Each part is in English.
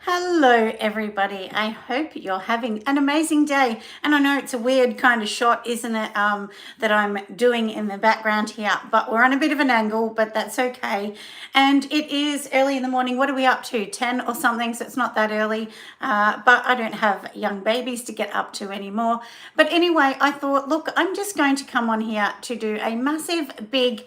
Hello everybody, I hope you're having an amazing day. And I know it's a weird kind of shot, isn't it, that I'm doing in the background here, but we're on a bit of an angle, but that's okay. And it is early in the morning. What are we up to, 10 or something? So it's not that early, but I don't have young babies to get up to anymore. But anyway, I thought, look, I'm just going to come on here to do a massive big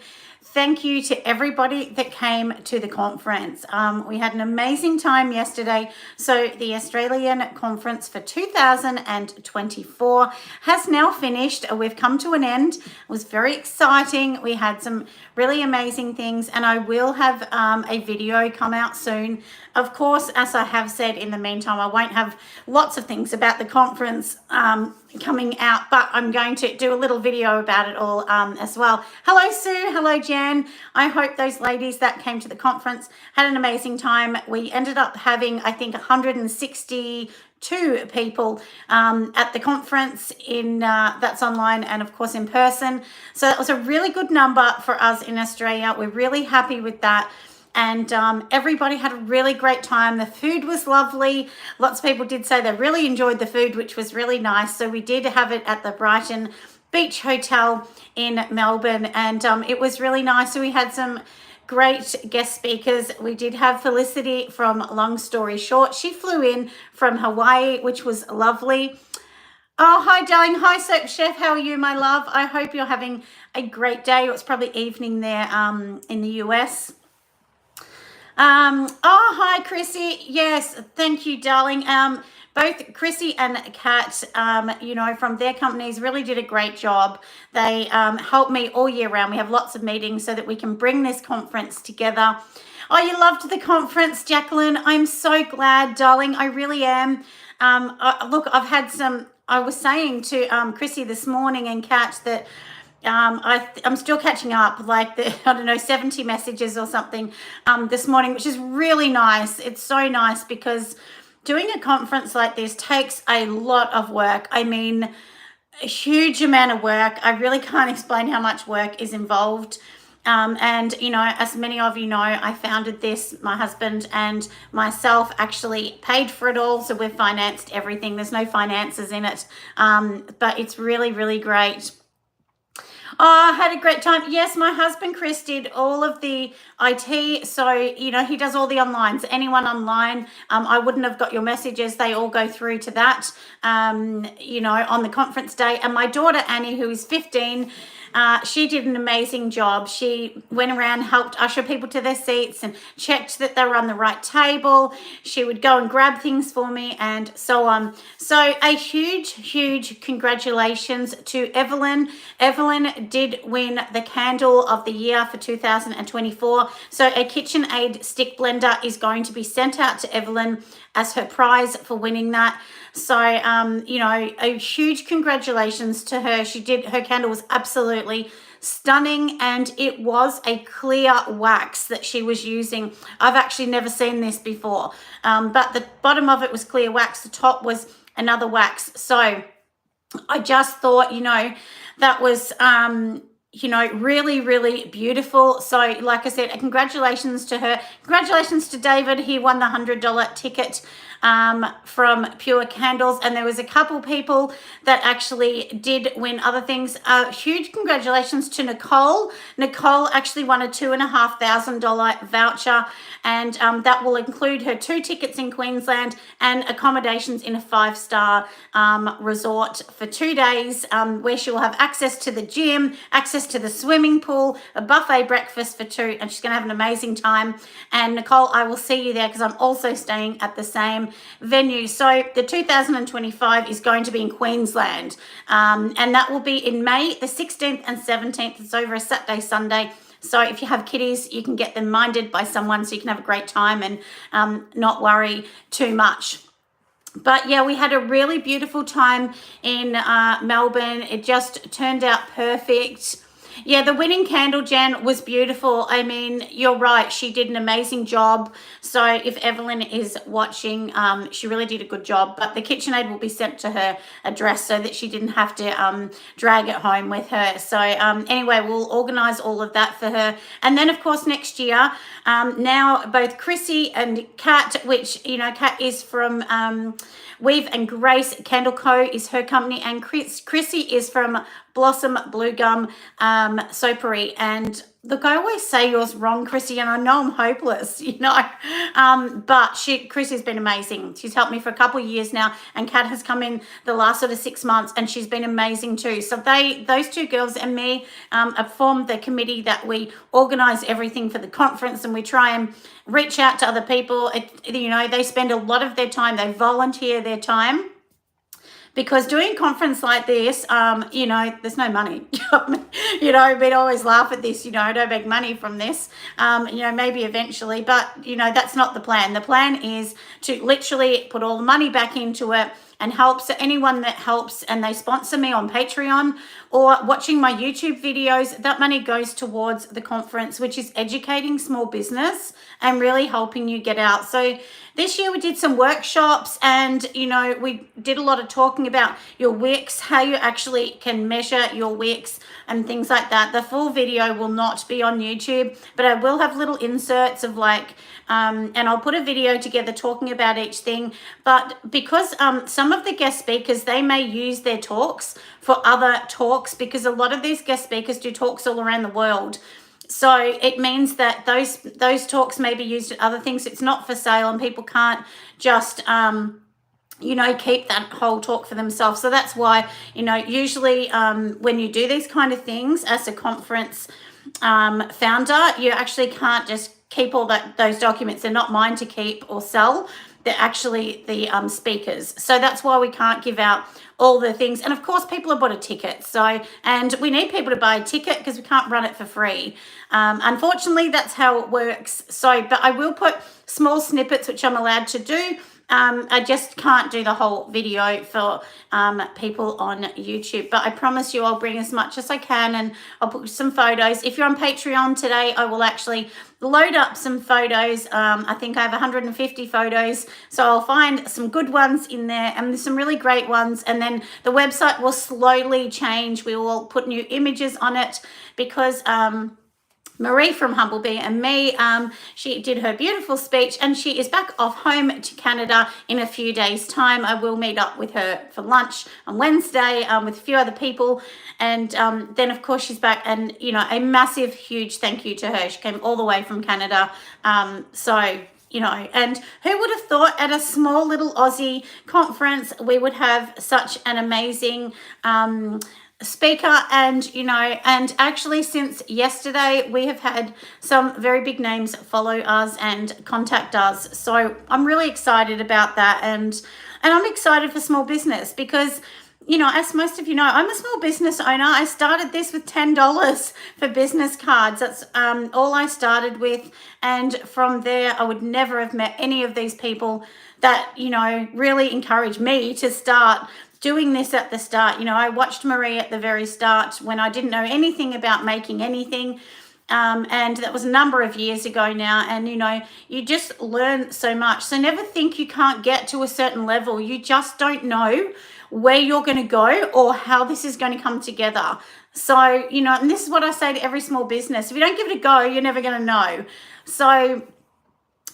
thank you to everybody that came to the conference. We had an amazing time yesterday. So the Australian conference for 2024 has now finished. We've come to an end. It was very exciting. We had some really amazing things, and I will have a video come out soon. Of course, as I have said in the meantime, I won't have lots of things about the conference coming out, but I'm going to do a little video about it all as well. Hello, Sue. Hello, Jan. I hope those ladies that came to the conference had an amazing time. We ended up having, I think, 162 people at the conference in that's online and of course in person. So that was a really good number for us in Australia. We're really happy with that. And everybody had a really great time. The food was lovely. Lots of people did say they really enjoyed the food, which was really nice. So we did have it at the Brighton Beach Hotel in Melbourne, and it was really nice. So we had some great guest speakers. We did have Felicity from Long Story Short. She flew in from Hawaii, which was lovely. Oh, hi, darling. Hi, Soap Chef. How are you, my love? I hope you're having a great day. It's probably evening there in the US. Oh, hi, Chrissy. Yes, thank you, darling. Both Chrissy and Kat, from their companies really did a great job. They help me all year round. We have lots of meetings so that we can bring this conference together. Oh, you loved the conference, Jacqueline. I'm so glad, darling. I really am. Look, I was saying to Chrissy this morning and Kat that I'm still catching up, like 70 messages or something this morning, which is really nice. It's so nice because doing a conference like this takes a lot of work. I mean, a huge amount of work. I really can't explain how much work is involved. And, as many of you know, I founded this. My husband and myself actually paid for it all. So we've financed everything. There's no finances in it. But it's really, really great. Oh, I had a great time. Yes, my husband Chris did all of the IT. So, he does all the online. So anyone online, I wouldn't have got your messages. They all go through to that, on the conference day. And my daughter, Annie, who is 15, she did an amazing job. She went around, helped usher people to their seats and checked that they were on the right table. She would go and grab things for me and so on. So a huge, huge congratulations to Evelyn. Evelyn did win the Candle of the Year for 2024. So a KitchenAid stick blender is going to be sent out to Evelyn as her prize for winning that. So, a huge congratulations to her. Her candle was absolutely stunning, and it was a clear wax that she was using. I've actually never seen this before, but the bottom of it was clear wax. The top was another wax. So I just thought, that was, really, really beautiful. So like I said, congratulations to her. Congratulations to David. He won the $100 ticket from Pure Candles, and there was a couple people that actually did win other things. Huge congratulations to Nicole. Nicole actually won a $2,500 voucher, and that will include her 2 tickets in Queensland and accommodations in a 5-star resort for 2 days, where she will have access to the gym, access to the swimming pool, a buffet breakfast for 2, and she's going to have an amazing time. And Nicole, I will see you there because I'm also staying at the same venue. So the 2025 is going to be in Queensland, and that will be in May the 16th and 17th. It's over a Saturday, Sunday. So if you have kiddies, you can get them minded by someone so you can have a great time and not worry too much. But yeah, we had a really beautiful time in Melbourne. It just turned out perfect. Yeah, the winning candle, Jen, was beautiful. I mean, you're right. She did an amazing job. So if Evelyn is watching, she really did a good job. But the KitchenAid will be sent to her address so that she didn't have to drag it home with her. So anyway, we'll organise all of that for her. And then, of course, next year, now both Chrissy and Kat, which, you know, Kat is from Weave and Grace Candle Co. is her company, and Chrissy is from Blossom Blue Gum Soapery. And look, I always say yours wrong, Chrissy, and I know I'm hopeless, you know. But Chrissy's been amazing. She's helped me for a couple of years now, and Kat has come in the last sort of 6 months, and she's been amazing too. So those two girls and me have formed the committee that we organise everything for the conference, and we try and reach out to other people. You know, they spend a lot of their time, they volunteer their time. Because doing a conference like this, you know, there's no money. You know, we'd always laugh at this, you know, I don't make money from this, you know, maybe eventually. But, you know, that's not the plan. The plan is to literally put all the money back into it and help. So anyone that helps and they sponsor me on Patreon or watching my YouTube videos, that money goes towards the conference, which is educating small business and really helping you get out. So this year we did some workshops, and, you know, we did a lot of talking about your wicks, how you actually can measure your wicks and things like that. The full video will not be on YouTube, but I will have little inserts of like, and I'll put a video together talking about each thing. But because some of the guest speakers, they may use their talks for other talks, because a lot of these guest speakers do talks all around the world. So it means that those talks may be used at other things. It's not for sale, and people can't just you know, keep that whole talk for themselves. So that's why, you know, usually when you do these kind of things as a conference founder, you actually can't just keep all those documents. They're not mine to keep or sell. They're actually the speakers. So that's why we can't give out all the things. And of course, people have bought a ticket. So, and we need people to buy a ticket because we can't run it for free. Unfortunately, that's how it works. So, but I will put small snippets, which I'm allowed to do. I just can't do the whole video for people on YouTube, but I promise you I'll bring as much as I can, and I'll put some photos. If you're on Patreon today, I will actually load up some photos. I think I have 150 photos, so I'll find some good ones in there, and there's some really great ones, and then the website will slowly change. We will put new images on it because Marie from Humblebee and me, she did her beautiful speech, and she is back off home to Canada in a few days' time. I will meet up with her for lunch on Wednesday with a few other people, and then of course she's back. And, you know, a massive, huge thank you to her. She came all the way from Canada. So, you know, and who would have thought at a small little Aussie conference we would have such an amazing speaker. And, you know, and actually since yesterday we have had some very big names follow us and contact us. So I'm really excited about that, and I'm excited for small business because, you know, as most of you know, I'm a small business owner. I started this with $10 for business cards. That's all I started with. And from there, I would never have met any of these people that, you know, really encouraged me to start doing this at the start. You know, I watched Marie at the very start when I didn't know anything about making anything. And that was a number of years ago now. And, you know, you just learn so much. So never think you can't get to a certain level. You just don't know where you're going to go or how this is going to come together. So, you know, and this is what I say to every small business. If you don't give it a go, you're never going to know. So,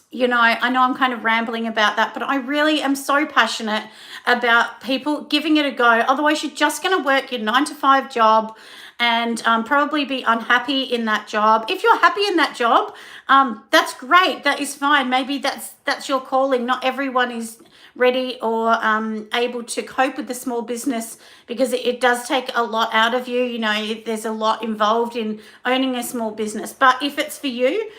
you know, I know I'm kind of rambling about that, but I really am so passionate about people giving it a go. Otherwise, you're just going to work your 9-to-5 job and probably be unhappy in that job. If you're happy in that job, that's great. That is fine. Maybe that's your calling. Not everyone is ready or able to cope with the small business because it does take a lot out of you. You know, there's a lot involved in owning a small business. But if it's for you,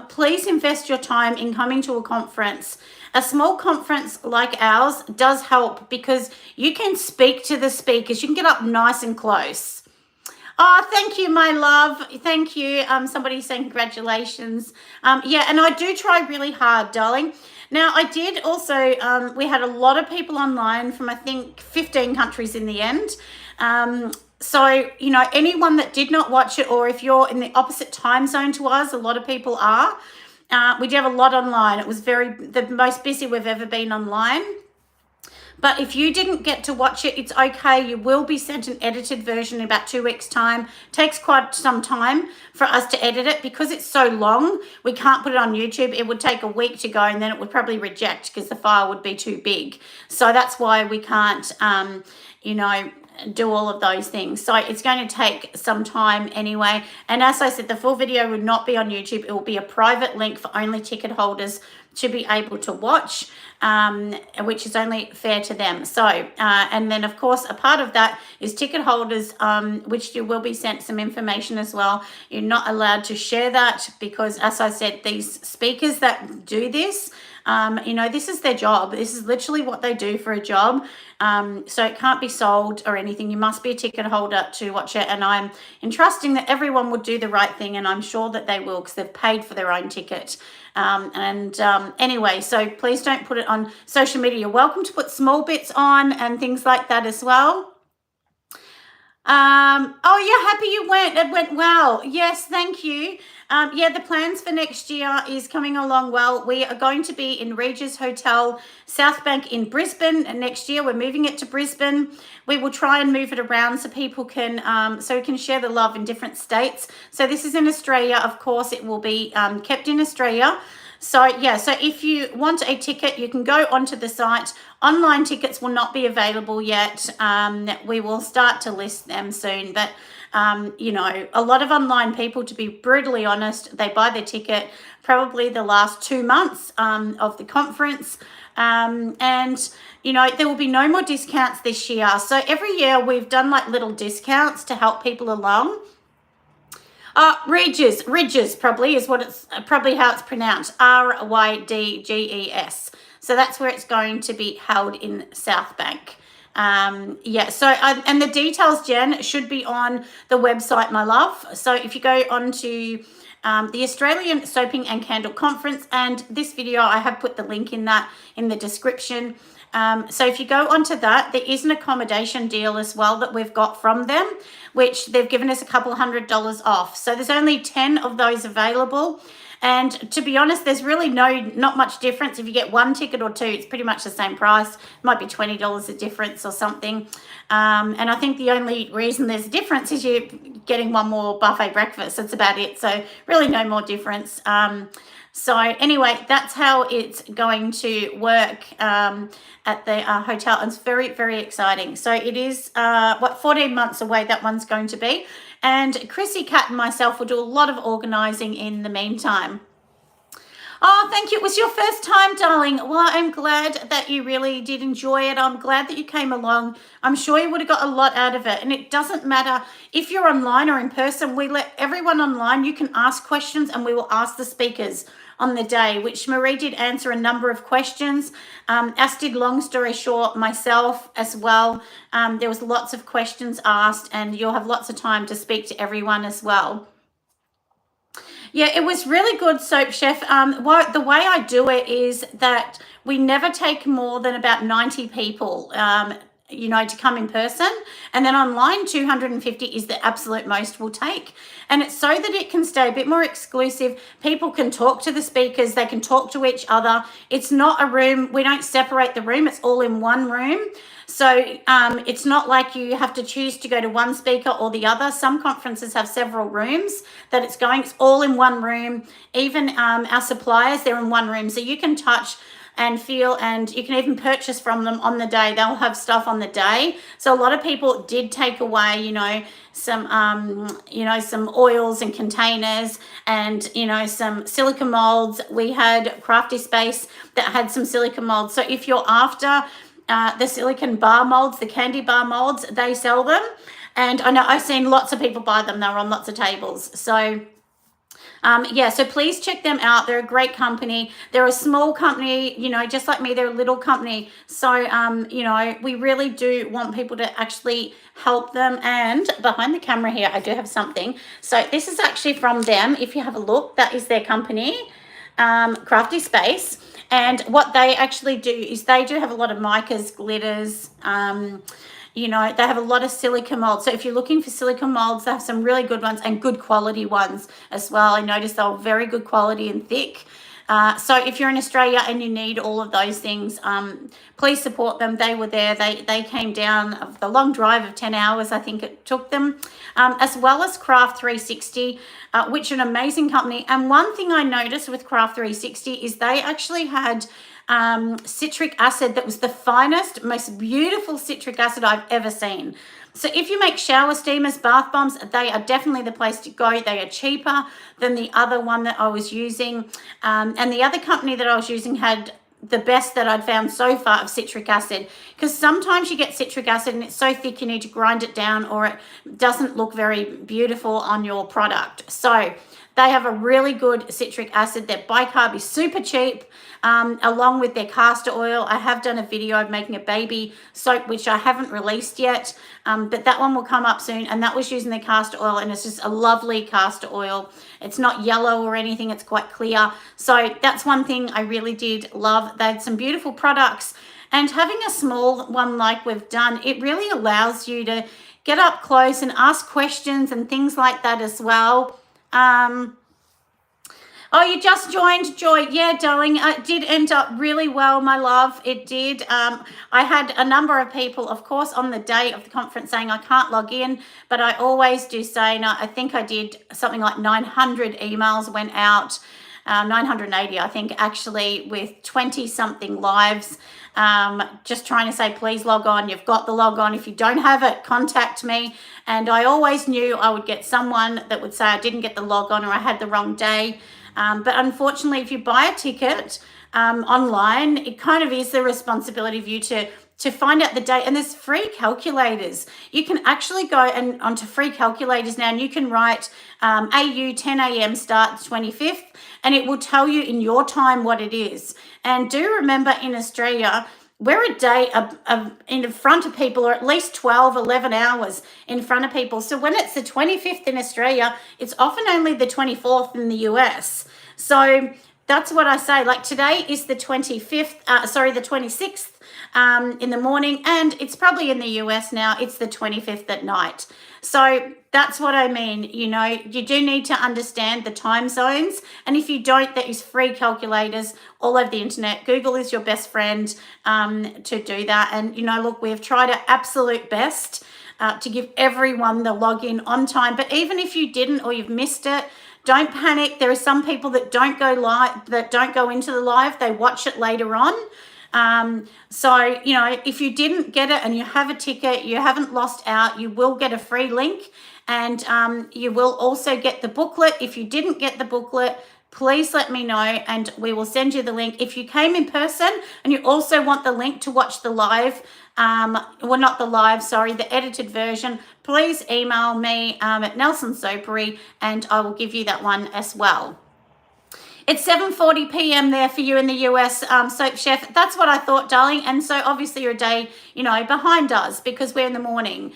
please invest your time in coming to a conference. A small conference like ours does help because you can speak to the speakers. You can get up nice and close. Oh, thank you, my love. Thank you. Somebody's saying congratulations. Yeah, and I do try really hard, darling. Now, I did also, we had a lot of people online from, I think, 15 countries in the end. So, you know, anyone that did not watch it, or if you're in the opposite time zone to us, a lot of people are. We do have a lot online. It was the most busy we've ever been online. But if you didn't get to watch it, it's okay. You will be sent an edited version in about 2 weeks' time. Takes quite some time for us to edit it because it's so long. We can't put it on YouTube. It would take a week to go, and then it would probably reject because the file would be too big. So that's why we can't, do all of those things. So it's going to take some time anyway. And as I said, the full video would not be on YouTube. It will be a private link for only ticket holders to be able to watch, which is only fair to them. So, and then of course, a part of that is ticket holders, which you will be sent some information as well. You're not allowed to share that because, as I said, these speakers that do this, this is their job. This is literally what they do for a job. So it can't be sold or anything. You must be a ticket holder to watch it. And I'm entrusting that everyone would do the right thing. And I'm sure that they will because they've paid for their own ticket. Anyway, so please don't put it on social media. You're welcome to put small bits on and things like that as well. You're happy you went. It went well. Yes, thank you. The plans for next year is coming along well. We are going to be in Regis Hotel, South Bank in Brisbane next year. We're moving it to Brisbane. We will try and move it around so people can, so we can share the love in different states. So this is in Australia. Of course, it will be kept in Australia. So if you want a ticket, you can go onto the site. Online tickets will not be available yet. We will start to list them soon. But, a lot of online people, to be brutally honest, they buy their ticket probably the last 2 months of the conference. There will be no more discounts this year. So every year we've done like little discounts to help people along. Ridges probably is probably how it's pronounced. Rydges. So that's where it's going to be held in South Bank. And the details, Jen, should be on the website, my love. So if you go onto the Australian Soaping and Candle Conference, and this video, I have put the link in the description. So if you go onto that, there is an accommodation deal as well that we've got from them, which they've given us a couple $100 off. So there's only 10 of those available. And to be honest, there's really not much difference. If you get one ticket or two, it's pretty much the same price. It might be $20 a difference or something. And I think the only reason there's a difference is you're getting one more buffet breakfast. That's about it. So really no more difference. So anyway, that's how it's going to work at the hotel. It's very, very exciting. So it is, 14 months away that one's going to be. And Chrissy, Kat and myself will do a lot of organising in the meantime. Oh, thank you. It was your first time, darling. Well, I'm glad that you really did enjoy it. I'm glad that you came along. I'm sure you would have got a lot out of it. And it doesn't matter if you're online or in person. We let everyone online. You can ask questions and we will ask the speakers on the day, which Marie did answer a number of questions. As did, long story short, myself as well. There was lots of questions asked and you'll have lots of time to speak to everyone as well. Yeah, it was really good, Soap Chef. The way I do it is that we never take more than about 90 people, to come in person. And then online, 250 is the absolute most we'll take. And it's so that it can stay a bit more exclusive. People can talk to the speakers. They can talk to each other. It's not a room. We don't separate the room. It's all in one room. So it's not like you have to choose to go to one speaker or the other. Some conferences have several rooms that it's going. It's all in one room. Even our suppliers, they're in one room. So you can touch and feel, and you can even purchase from them on the day. They'll have stuff on the day. So a lot of people did take away, some oils and containers and, some silica molds. We had Crafty Space that had some silica molds. So if you're after the silicone bar molds, the candy bar molds, they sell them. And I know I've seen lots of people buy them. They're on lots of tables. So so please check them out. They're a great company. They're a small company, just like me, they're a little company. So, we really do want people to actually help them. And behind the camera here, I do have something. So this is actually from them. If you have a look, that is their company, Crafty Space. And what they actually do is they do have a lot of micas, glitters, You know, they have a lot of silica molds. So if you're looking for silica molds, they have some really good ones and good quality ones as well. I noticed they were very good quality and thick. So if you're in Australia and you need all of those things, please support them. They were there. They came down of the long drive of 10 hours, I think it took them, as well as Craft 360, which is an amazing company. And one thing I noticed with Craft 360 is they actually had citric acid that was the finest, most beautiful citric acid I've ever seen. So if you make shower steamers, bath bombs, they are definitely the place to go. They are cheaper than the other one that I was using. And the other company that I was using had the best that I'd found so far of citric acid, because sometimes you get citric acid and it's so thick you need to grind it down or it doesn't look very beautiful on your product. So they have a really good citric acid. Their bicarb is super cheap, along with their castor oil. I have done a video of making a baby soap, which I haven't released yet, but that one will come up soon. And that was using the castor oil, and it's just a lovely castor oil. It's not yellow or anything. It's quite clear. So that's one thing I really did love. They had some beautiful products. And having a small one like we've done, it really allows you to get up close and ask questions and things like that as well. Oh, you just joined, Joy. Yeah, darling, it did end up really well, my love. It did. I had a number of people, of course, on the day of the conference saying I can't log in, but I always do say, and I think I did something like 900 emails went out, 980, I think, actually, with 20-something lives, just trying to say, please log on. You've got the log on. If you don't have it, contact me. And I always knew I would get someone that would say I didn't get the log on or I had the wrong day. But unfortunately, if you buy a ticket online, it kind of is the responsibility of you to find out the date. And there's free calculators. You can actually go and onto free calculators now, and you can write AU 10 a.m. start the 25th, and it will tell you in your time what it is. And do remember, in Australia, we're a day in front of people, or at least 12, 11 hours in front of people. So when it's the 25th in Australia, it's often only the 24th in the US. So that's what I say. Like today is the 25th, the 26th in the morning, and it's probably in the US now, it's the 25th at night. So that's what I mean. You know, you do need to understand the time zones. And if you don't, there is free calculators all over the internet. Google is your best friend to do that. And, you know, look, we've tried our absolute best to give everyone the login on time. But even if you didn't or you've missed it, don't panic. There are some people that don't go live, that don't go into the live. They watch it later on. So, you know, if you didn't get it and you have a ticket, you haven't lost out, you will get a free link, and you will also get the booklet. If you didn't get the booklet, please let me know and we will send you the link. If you came in person and you also want the link to watch the live, not the live, sorry, the edited version, please email me at Nelson Soapery and I will give you that one as well. It's 7:40 p.m. there for you in the US, Soap Chef. That's what I thought, darling. And so obviously you're a day, you know, behind us because we're in the morning.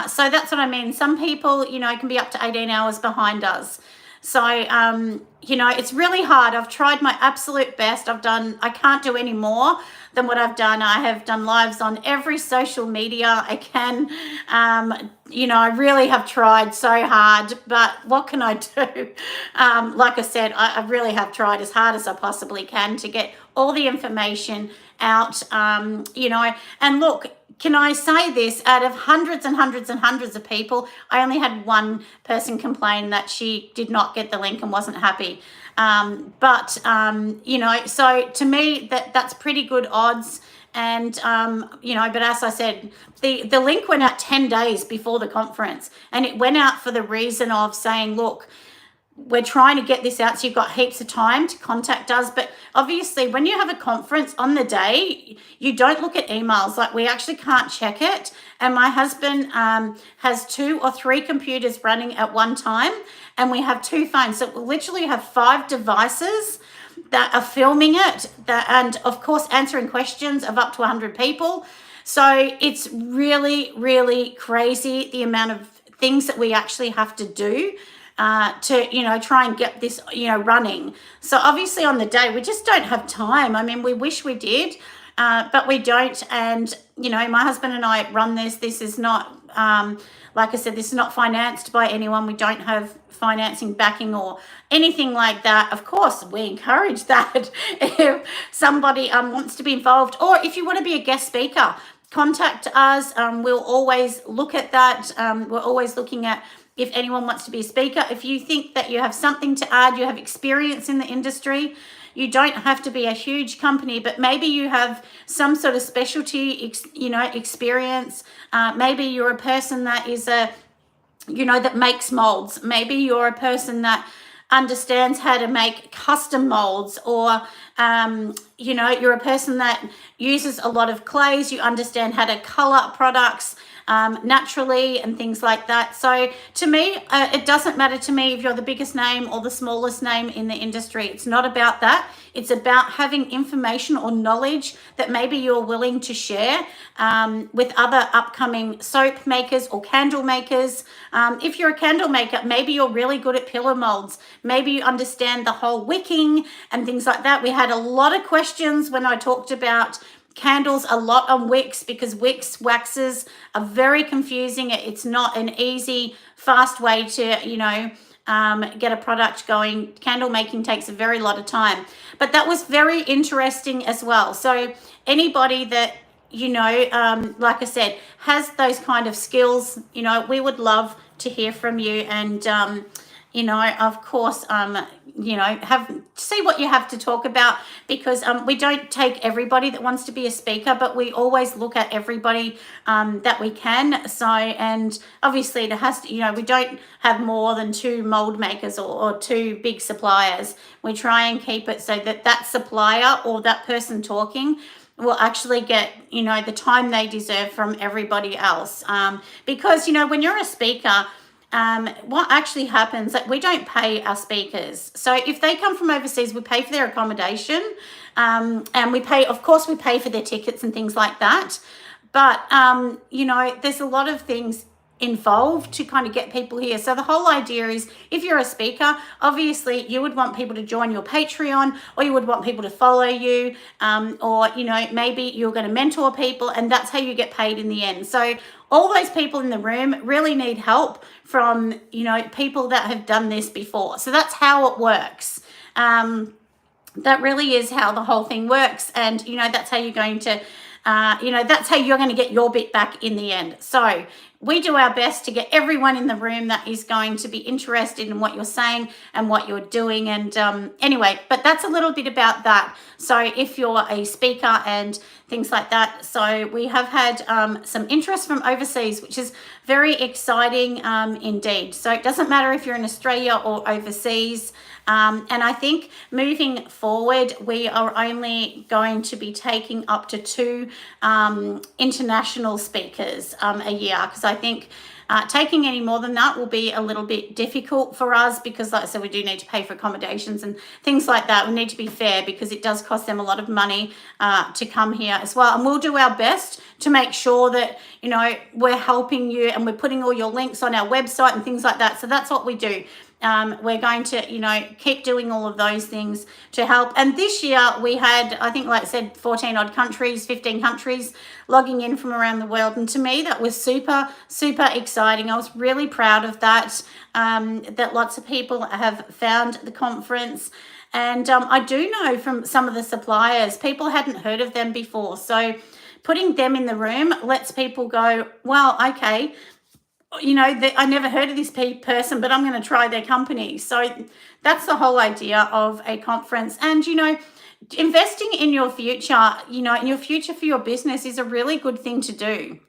So that's what I mean. Some people, you know, can be up to 18 hours behind us. So, you know, it's really hard. I've tried my absolute best. I can't do any more than what I've done. I have done lives on every social media I can. You know, I really have tried so hard, but what can I do? Like I said, I really have tried as hard as I possibly can to get all the information out, you know, and look, can I say this? Out of hundreds and hundreds and hundreds of people, I only had one person complain that she did not get the link and wasn't happy. You know, so to me, that's pretty good odds. And, you know, but as I said, the link went out 10 days before the conference, and it went out for the reason of saying, look, we're trying to get this out so you've got heaps of time to contact us. But obviously when you have a conference on the day, you don't look at emails. Like, we actually can't check it. And my husband has 2 or 3 computers running at one time, and we have 2 phones. So we literally have 5 devices that are filming it, and of course answering questions of up to 100 people. So it's really, really crazy the amount of things that we actually have to do to, you know, try and get this, you know, running. So obviously on the day, we just don't have time. I mean, we wish we did. but we don't. And, you know, my husband and I run this. This is not, like I said, this is not financed by anyone. We don't have financing backing or anything like that. Of course, we encourage that if somebody wants to be involved, or if you want to be a guest speaker, contact us. We'll always look at that. We're always looking at if anyone wants to be a speaker. If you think that you have something to add, you have experience in the industry, you don't have to be a huge company, but maybe you have some sort of specialty, experience. Maybe you're a person that is that makes molds. Maybe you're a person that understands how to make custom molds, or you're a person that uses a lot of clays. You understand how to color products naturally and things like that. So to me, it doesn't matter to me if you're the biggest name or the smallest name in the industry. It's not about that. It's about having information or knowledge that maybe you're willing to share with other upcoming soap makers or candle makers. If you're a candle maker, maybe you're really good at pillar molds. Maybe you understand the whole wicking and things like that. We had a lot of questions when I talked about candles a lot on wicks, because wicks, waxes are very confusing. It's not an easy, fast way to, get a product going. Candle making takes a very lot of time. But that was very interesting as well. So anybody that, like I said, has those kind of skills, we would love to hear from you. And, of course, see what you have to talk about, because we don't take everybody that wants to be a speaker, but we always look at everybody that we can. So, and obviously it has to, we don't have more than 2 mold makers or 2 big suppliers. We try and keep it so that supplier or that person talking will actually get, the time they deserve from everybody else. Because, when you're a speaker, what actually happens that we don't pay our speakers. So if they come from overseas, we pay for their accommodation, and we pay for their tickets and things like that. But, there's a lot of things involved to kind of get people here. So the whole idea is, if you're a speaker, obviously you would want people to join your Patreon, or you would want people to follow you, or maybe you're going to mentor people, and that's how you get paid in the end. So all those people in the room really need help from people that have done this before. So that's how it works. That really is how the whole thing works, and that's how you're going to that's how you're going to get your bit back in the end. So we do our best to get everyone in the room that is going to be interested in what you're saying and what you're doing. And anyway, but that's a little bit about that. So if you're a speaker and things like that. So we have had some interest from overseas, which is very exciting indeed. So it doesn't matter if you're in Australia or overseas. And I think moving forward, we are only going to be taking up to 2 international speakers a year, because I think taking any more than that will be a little bit difficult for us, because like I said, we do need to pay for accommodations and things like that. We need to be fair, because it does cost them a lot of money to come here as well. And we'll do our best to make sure that, we're helping you, and we're putting all your links on our website and things like that. So that's what we do. We're going to, keep doing all of those things to help. And this year we had, I think, like I said, 14 odd countries, 15 countries logging in from around the world. And to me, that was super, super exciting. I was really proud of that, that lots of people have found the conference. And I do know from some of the suppliers, people hadn't heard of them before. So putting them in the room lets people go, well, okay, I never heard of this person, but I'm going to try their company. So that's the whole idea of a conference. And, investing in your future, in your future for your business is a really good thing to do.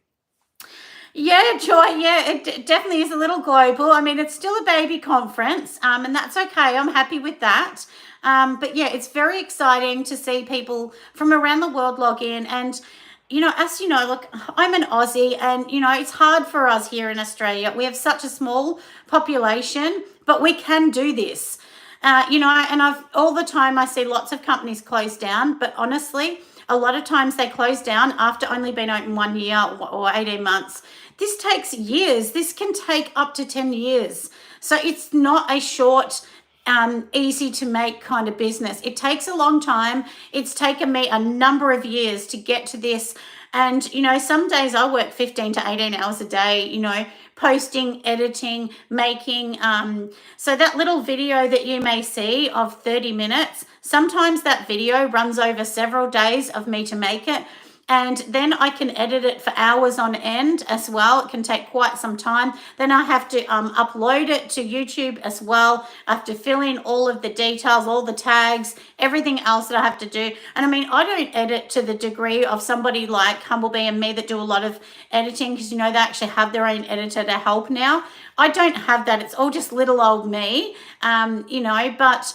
Yeah, Joy. Yeah, it definitely is a little global. I mean, it's still a baby conference, and that's okay. I'm happy with that. But yeah, it's very exciting to see people from around the world log in. And as look, I'm an Aussie, and, it's hard for us here in Australia. We have such a small population, but we can do this. And all the time I see lots of companies close down, but honestly, a lot of times they close down after only being open 1 year or 18 months. This takes years. This can take up to 10 years. So it's not a short easy to make kind of business. It takes a long time. It's taken me a number of years to get to this. And, some days I work 15 to 18 hours a day, posting, editing, making. So that little video that you may see of 30 minutes, sometimes that video runs over several days of me to make it. And then I can edit it for hours on end as well. It can take quite some time. Then I have to upload it to YouTube as well. I have to fill in all of the details, all the tags, everything else that I have to do. And I don't edit to the degree of somebody like Humblebee and me that do a lot of editing, because they actually have their own editor to help now. I don't have that. It's all just little old me, but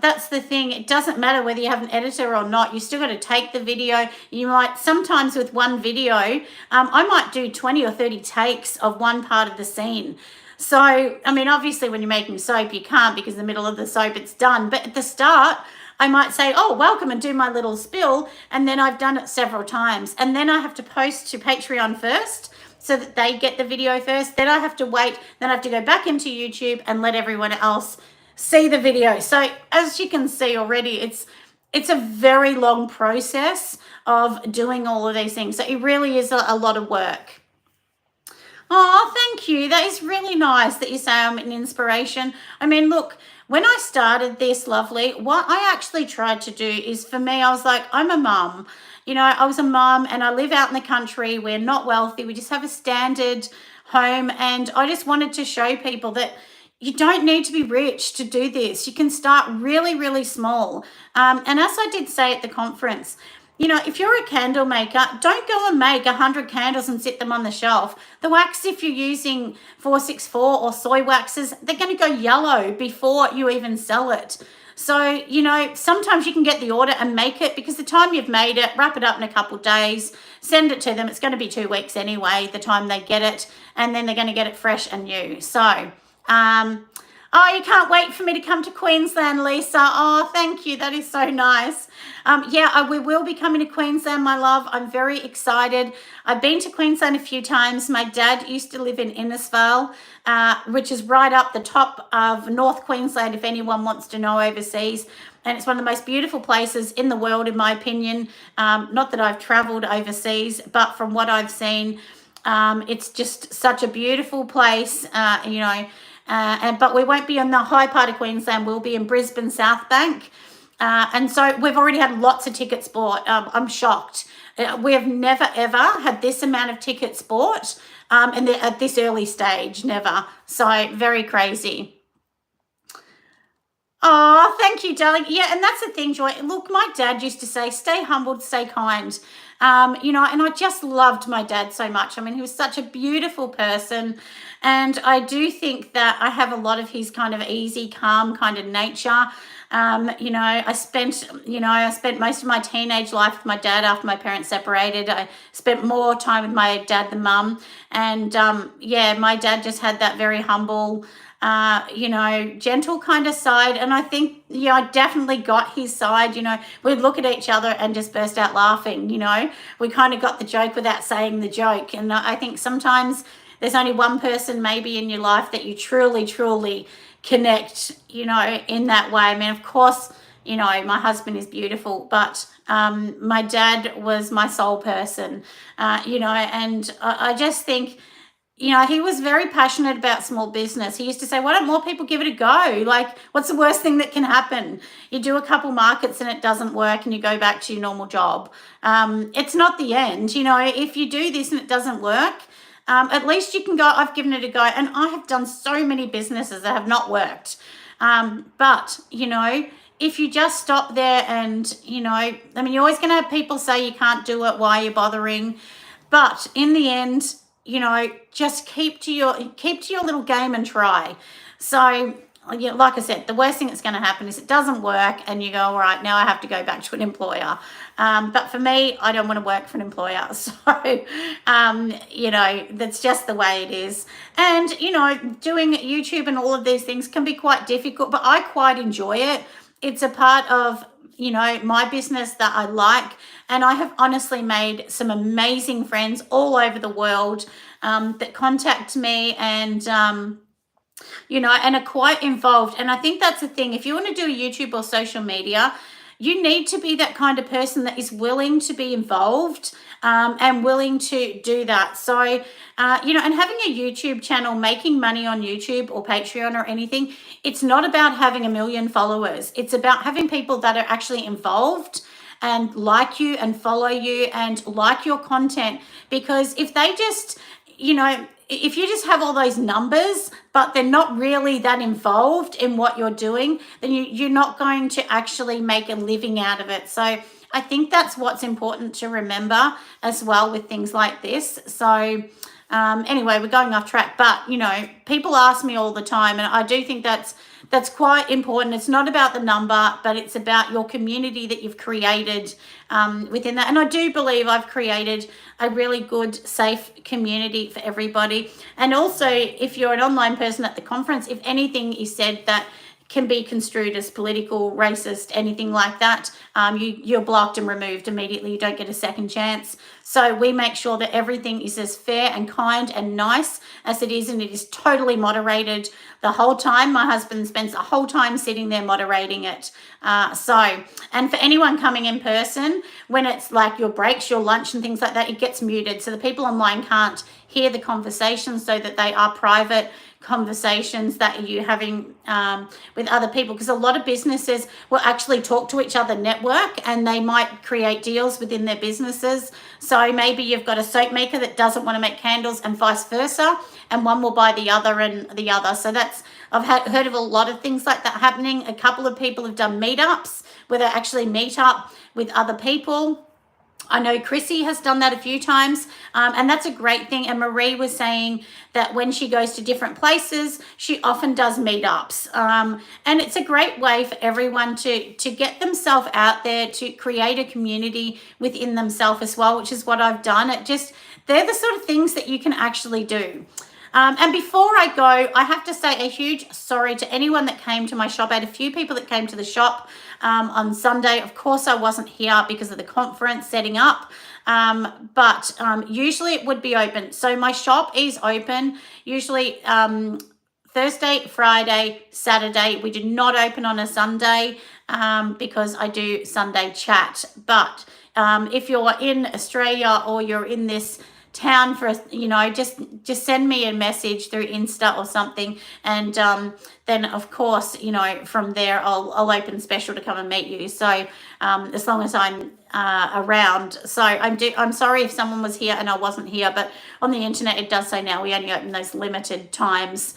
that's the thing. It doesn't matter whether you have an editor or not. You still got to take the video. You might, sometimes with one video, I might do 20 or 30 takes of one part of the scene. So, obviously when you're making soap, you can't, because in the middle of the soap it's done. But at the start, I might say, oh, welcome, and do my little spill. And then I've done it several times. And then I have to post to Patreon first, so that they get the video first. Then I have to wait. Then I have to go back into YouTube and let everyone else see the video. So as you can see already, it's a very long process of doing all of these things. So it really is a lot of work. Oh, thank you. That is really nice that you say I'm an inspiration. Look, when I started this, lovely, what I actually tried to do is, for me, I was like, I'm a mum. I was a mum and I live out in the country. We're not wealthy. We just have a standard home. And I just wanted to show people that you don't need to be rich to do this. You can start really, really small. And as I did say at the conference, if you're a candle maker, don't go and make 100 candles and sit them on the shelf. The wax, if you're using 464 or soy waxes, they're going to go yellow before you even sell it. So, sometimes you can get the order and make it, because the time you've made it, wrap it up in a couple of days, send it to them. It's going to be 2 weeks anyway, the time they get it, and then they're going to get it fresh and new. So, you can't wait for me to come to Queensland, Lisa. Oh, thank you. That is so nice. We will be coming to Queensland, my love. I'm very excited. I've been to Queensland a few times. My dad used to live in Innisfail, which is right up the top of North Queensland, if anyone wants to know overseas. And it's one of the most beautiful places in the world, in my opinion. Not that I've traveled overseas, but from what I've seen, it's just such a beautiful place, but we won't be in the high part of Queensland. We'll be in Brisbane, South Bank. And so we've already had lots of tickets bought. I'm shocked. We have never, ever had this amount of tickets bought at this early stage, never. So very crazy. Oh, thank you, darling. Yeah, and that's the thing, Joy. Look, my dad used to say, stay humbled, stay kind. And I just loved my dad so much. He was such a beautiful person. And I do think that I have a lot of his kind of easy, calm kind of nature. I spent most of my teenage life with my dad after my parents separated. I spent more time with my dad than mum. And, my dad just had that very humble, gentle kind of side. And I think, I definitely got his side. We'd look at each other and just burst out laughing. We kind of got the joke without saying the joke. And I think sometimes there's only one person maybe in your life that you truly, truly connect, in that way. Of course, my husband is beautiful, but my dad was my soul person, and I just think, he was very passionate about small business. He used to say, why don't more people give it a go? Like, what's the worst thing that can happen? You do a couple markets and it doesn't work and you go back to your normal job. It's not the end. If you do this and it doesn't work, at least you can go, I've given it a go. And I have done so many businesses that have not worked. But, if you just stop there and, you're always going to have people say you can't do it, why are you bothering? But in the end, just keep to your little game and try. So, like I said, the worst thing that's going to happen is it doesn't work and you go, all right, now I have to go back to an employer. But for me, I don't want to work for an employer. So, that's just the way it is. And, doing YouTube and all of these things can be quite difficult, but I quite enjoy it. It's a part of, my business that I like. And I have honestly made some amazing friends all over the world that contact me and, and are quite involved. And I think that's the thing. If you want to do YouTube or social media, you need to be that kind of person that is willing to be involved, and willing to do that. So, and having a YouTube channel, making money on YouTube or Patreon or anything, it's not about having 1 million followers. It's about having people that are actually involved and like you and follow you and like your content. Because if they just, if you just have all those numbers, but they're not really that involved in what you're doing, then you're not going to actually make a living out of it. So I think that's what's important to remember as well with things like this. So anyway, we're going off track, but people ask me all the time, and I do think that's quite important. It's not about the number, but it's about your community that you've created within that. And I do believe I've created a really good, safe community for everybody. And also, if you're an online person at the conference, if anything is said that can be construed as political, racist, anything like that, you're blocked and removed immediately. You don't get a second chance. So we make sure that everything is as fair and kind and nice as it is, and it is totally moderated the whole time. My husband spends the whole time sitting there moderating it. And for anyone coming in person, when it's like your breaks, your lunch and things like that, it gets muted. So the people online can't hear the conversations, so that they are private conversations that you're having with other people, because a lot of businesses will actually talk to each other, network, and they might create deals within their businesses. So maybe you've got a soap maker that doesn't want to make candles and vice versa, and one will buy the other and the other. So I've heard of a lot of things like that happening. A couple of people have done meetups where they actually meet up with other people. I know Chrissy has done that a few times, and that's a great thing. And Marie was saying that when she goes to different places, she often does meetups. And it's a great way for everyone to get themselves out there, to create a community within themselves as well, which is what I've done. They're the sort of things that you can actually do. And before I go, I have to say a huge sorry to anyone that came to my shop. I had a few people that came to the shop on Sunday. Of course, I wasn't here because of the conference setting up, but usually it would be open. So my shop is open usually Thursday, Friday, Saturday. We do not open on a Sunday because I do Sunday chat. But if you're in Australia or you're in this town for just send me a message through Insta or something, and then of course from there I'll open special to come and meet you. So as long as I'm around. So I'm sorry if someone was here and I wasn't here, but on the internet it does say now we only open those limited times,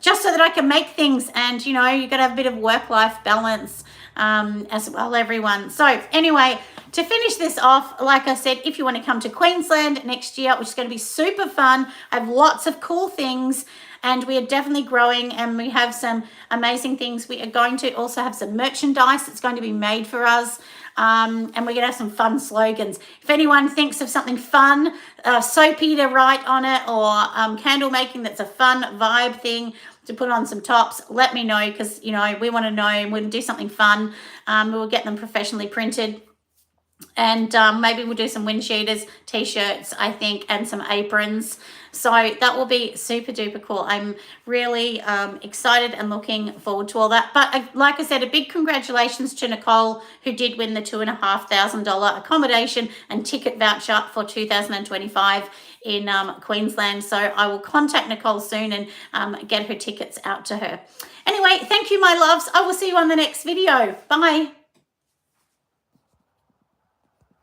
just so that I can make things, and you got to have a bit of work-life balance as well, everyone. So anyway, to finish this off, like I said, if you want to come to Queensland next year, which is going to be super fun, I have lots of cool things, and we are definitely growing, and we have some amazing things. We are going to also have some merchandise that's going to be made for us, and we're going to have some fun slogans. If anyone thinks of something fun, soapy to write on it, or candle making that's a fun vibe thing to put on some tops, let me know, because we want to know, and we'll do something fun. We'll get them professionally printed, and maybe we'll do some wind cheaters, t-shirts, I think, and some aprons. So that will be super duper cool. I'm really excited and looking forward to all that. But like I said, a big congratulations to Nicole, who did win the $2,500 accommodation and ticket voucher for 2025 in Queensland. So I will contact Nicole soon and get her tickets out to her. Anyway, thank you, my loves. I will see you on the next video. Bye.